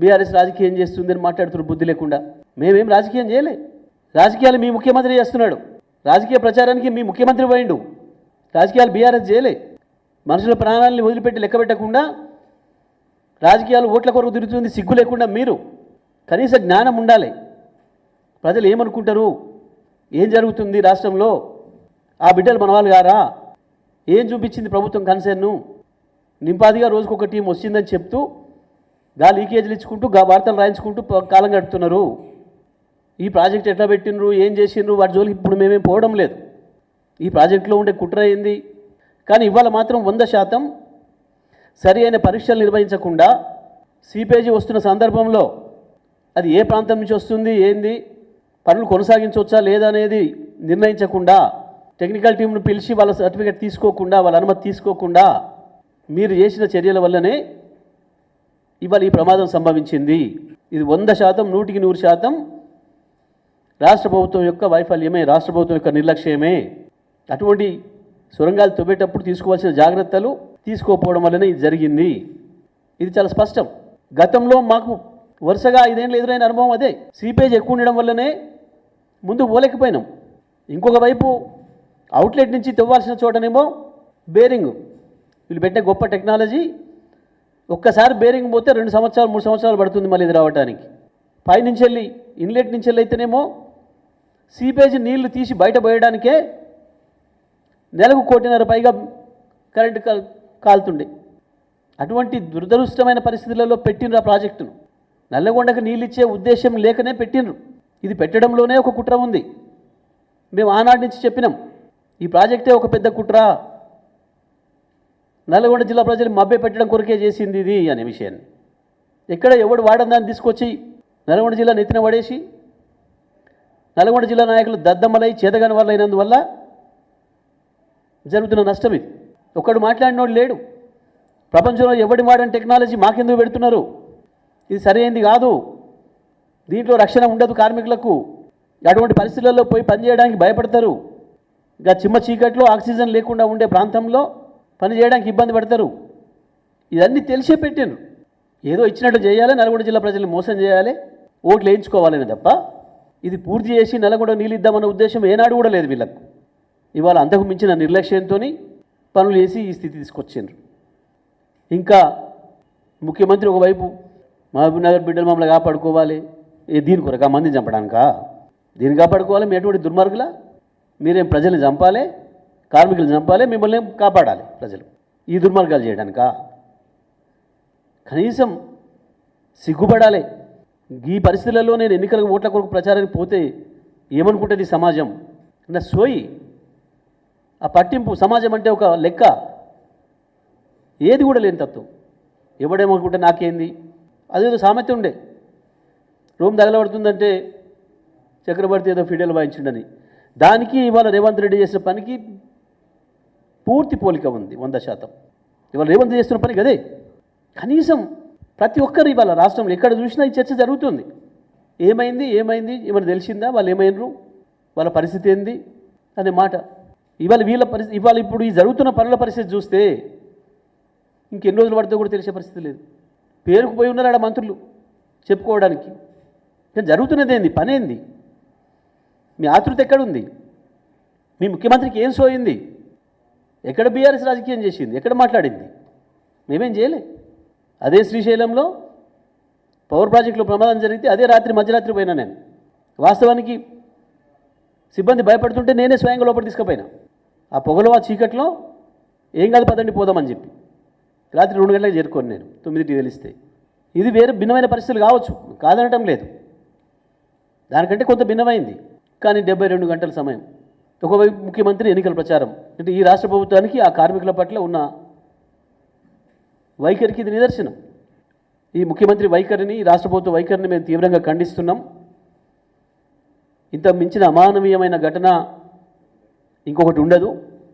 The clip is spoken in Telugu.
బీఆర్ఎస్ రాజకీయం చేస్తుందని మాట్లాడుతున్నారు బుద్ధి లేకుండా. మేమేం రాజకీయం చేయలే. రాజకీయాలు మీ ముఖ్యమంత్రి చేస్తున్నాడు. రాజకీయ ప్రచారానికి మీ ముఖ్యమంత్రి పోయిండు. రాజకీయాలు బీఆర్ఎస్ చేయలే. మనుషుల ప్రాణాలని వదిలిపెట్టి లెక్క పెట్టకుండా రాజకీయాలు ఓట్ల కొరకు తిరుగుతుంది. సిగ్గు లేకుండా మీరు కనీస జ్ఞానం ఉండాలి. ప్రజలు ఏమనుకుంటారు, ఏం జరుగుతుంది రాష్ట్రంలో, ఆ బిడ్డలు మన వాళ్ళు గారా, ఏం చూపించింది ప్రభుత్వం కన్సర్ను, నింపాదిగా రోజుకొక టీం వచ్చిందని చెప్తూ గా లీకేజీలు ఇచ్చుకుంటూ గా వార్తలు రాయించుకుంటూ కాలం గడుపుతున్నారు. ఈ ప్రాజెక్ట్ ఎట్లా పెట్టినరు, ఏం చేసిండ్రు, వాటి జోలికి ఇప్పుడు మేమేం పోవడం లేదు. ఈ ప్రాజెక్టులో ఉండే కుట్ర అయింది. కానీ ఇవాళ మాత్రం 100% సరి అయిన పరీక్షలు నిర్వహించకుండా సీపేజీ వస్తున్న సందర్భంలో అది ఏ ప్రాంతం నుంచి వస్తుంది, ఏంది, పనులు కొనసాగించవచ్చా లేదా అనేది నిర్ణయించకుండా, టెక్నికల్ టీంను పిలిచి వాళ్ళ సర్టిఫికేట్ తీసుకోకుండా, వాళ్ళ అనుమతి తీసుకోకుండా మీరు చేసిన చర్యల వల్లనే ఇవాళ ఈ ప్రమాదం సంభవించింది. ఇది 100%, 100% రాష్ట్ర ప్రభుత్వం యొక్క వైఫల్యమే, రాష్ట్ర ప్రభుత్వం యొక్క నిర్లక్ష్యమే. అటువంటి సొరంగాలు తవ్వేటప్పుడు తీసుకోవాల్సిన జాగ్రత్తలు తీసుకోకపోవడం వల్లనే ఇది జరిగింది. ఇది చాలా స్పష్టం. గతంలో మాకు వరుసగా 5 ఏళ్ళు ఎదురైన అనుభవం అదే. సీపేజ్ ఎక్కువ ఉండడం వల్లనే ముందు పోలేకపోయినాం. ఇంకొక వైపు అవుట్లెట్ నుంచి తవ్వాల్సిన చోటనేమో బేరింగ్, వీళ్ళు పెట్టే గొప్ప టెక్నాలజీ. ఒక్కసారి బేరింగ్ పోతే 2 సంవత్సరాలు 3 సంవత్సరాలు పడుతుంది మళ్ళీ ఇది రావడానికి. పైనుంచి వెళ్ళి ఇన్లెట్ నుంచి వెళ్ళి అయితేనేమో సీపేజ్ నీళ్లు తీసి బయట పోయడానికే నెలకు 1.5 కోటి పైగా కరెంటు కాలుతుండే. అటువంటి దురదృష్టమైన పరిస్థితులలో పెట్టినరు ఆ ప్రాజెక్టును. నల్లగొండకు నీళ్ళు ఇచ్చే ఉద్దేశం లేకనే పెట్టినరు. ఇది పెట్టడంలోనే ఒక కుట్ర ఉంది. మేము ఆనాటి నుంచి చెప్పినాం, ఈ ప్రాజెక్టే ఒక పెద్ద కుట్ర, నల్లగొండ జిల్లా ప్రజలు మభ్య పెట్టడం కొరకే చేసింది ఇది అనే విషయాన్ని. ఎక్కడ ఎవడు వాడని దాన్ని తీసుకొచ్చి నల్గొండ జిల్లా నెత్తిన పడేసి నల్గొండ జిల్లా నాయకులు దద్దమ్మలై చేతగాని వాళ్ళు అయినందువల్ల జరుగుతున్న నష్టం ఇది. ఒక్కడు మాట్లాడినోడు లేడు. ప్రపంచంలో ఎవడి వాడని టెక్నాలజీ మాకెందుకు పెడుతున్నారు, ఇది సరైనది కాదు, దీంట్లో రక్షణ ఉండదు కార్మికులకు, అటువంటి పరిస్థితులలో పోయి పనిచేయడానికి భయపడతారు, ఇంకా చిమ్మ చీకట్లో ఆక్సిజన్ లేకుండా ఉండే ప్రాంతంలో పని చేయడానికి ఇబ్బంది పడతారు. ఇదన్నీ తెలిసే పెట్టాను. ఏదో ఇచ్చినట్లు చేయాలి, నల్గొండ జిల్లా ప్రజల్ని మోసం చేయాలి, ఓట్లు వేయించుకోవాలని తప్ప ఇది పూర్తి చేసి నల్గొండ నీళ్ళు ఇద్దామన్న ఉద్దేశం ఏనాడు కూడా లేదు వీళ్ళకు. ఇవాళ అంతకు మించిన నిర్లక్ష్యంతో పనులు చేసి ఈ స్థితి తీసుకొచ్చిండ్రు. ఇంకా ముఖ్యమంత్రి ఒకవైపు మహబూబ్ నగర్ బిడ్డలు మమ్మల్ని కాపాడుకోవాలి, దీని కొరకు ఆ మందిని చంపడానికా, దీన్ని కాపాడుకోవాలి, మీ ఎటువంటి దుర్మార్గులా, మీరేం ప్రజల్ని చంపాలి, కార్మికులను చంపాలి, మిమ్మల్ని కాపాడాలి ప్రజలు, ఈ దుర్మార్గాలు చేయడానికా? కనీసం సిగ్గుపడాలి. ఈ పరిస్థితులలో నేను ఎన్నికల ఓట్ల కొరకు ప్రచారానికి పోతే ఏమనుకుంటుంది సమాజం అన్న సోయి, ఆ పట్టింపు. సమాజం అంటే ఒక లెక్క, ఏది కూడా లేని తత్వం. ఎవడేమనుకుంటే నాకేంది, అదేదో సామెత ఉండే, రూమ్ తగలబడుతుందంటే చక్రవర్తి ఏదో ఫిడేలు వాయించిండని. దానికి ఇవాళ రేవంత్ రెడ్డి చేసిన పనికి పూర్తి పోలిక ఉంది 100%. ఇవాళ రేవంత్ చేస్తున్న పని అదే. కనీసం ప్రతి ఒక్కరు ఇవాళ రాష్ట్రంలో ఎక్కడ చూసినా ఈ చర్చ జరుగుతుంది. ఏమైంది ఏమైనా తెలిసిందా, వాళ్ళు ఏమైనరు, వాళ్ళ పరిస్థితి ఏంది అనే మాట. ఇవాళ వీళ్ళ పరిస్థితి, ఇవాళ ఇప్పుడు ఈ జరుగుతున్న పనుల పరిస్థితి చూస్తే ఇంకెన్ని రోజులు పడితే కూడా తెలిసే పరిస్థితి లేదు. పేరుకు పోయి ఉన్నారు ఆడ మంత్రులు చెప్పుకోవడానికి. కానీ జరుగుతున్నది ఏంది, పని ఏంది, మీ ఆతృత ఎక్కడుంది, మీ ముఖ్యమంత్రికి ఏం సోయింది, ఎక్కడ బీఆర్ఎస్ రాజకీయం చేసింది, ఎక్కడ మాట్లాడింది? మేమేం చేయలే. అదే శ్రీశైలంలో పవర్ ప్రాజెక్టులో ప్రమాదం జరిగితే అదే రాత్రి మధ్యరాత్రి పోయినా నేను. వాస్తవానికి సిబ్బంది భయపడుతుంటే నేనే స్వయంగా లోపల తీసుకుపోయినా. ఆ పొగలో ఆ చీకట్లో ఏం కాదు పదండి పోదామని చెప్పి రాత్రి 2 గంటలకు చేరుకోను నేను, 9కి తెలిస్తే. ఇది వేరే భిన్నమైన పరిస్థితులు కావచ్చు, కాదనటం లేదు, దానికంటే కొంత భిన్నమైంది. కానీ 72 గంటల సమయం, ఒకవైపు ముఖ్యమంత్రి ఎన్నికల ప్రచారం, అంటే ఈ రాష్ట్ర ప్రభుత్వానికి ఆ కార్మికుల పట్ల ఉన్న వైఖరికి ఇది నిదర్శనం. ఈ ముఖ్యమంత్రి వైఖరిని, రాష్ట్ర ప్రభుత్వ వైఖరిని మేము తీవ్రంగా ఖండిస్తున్నాం. ఇంత మించిన అమానవీయమైన ఘటన ఇంకొకటి ఉండదు.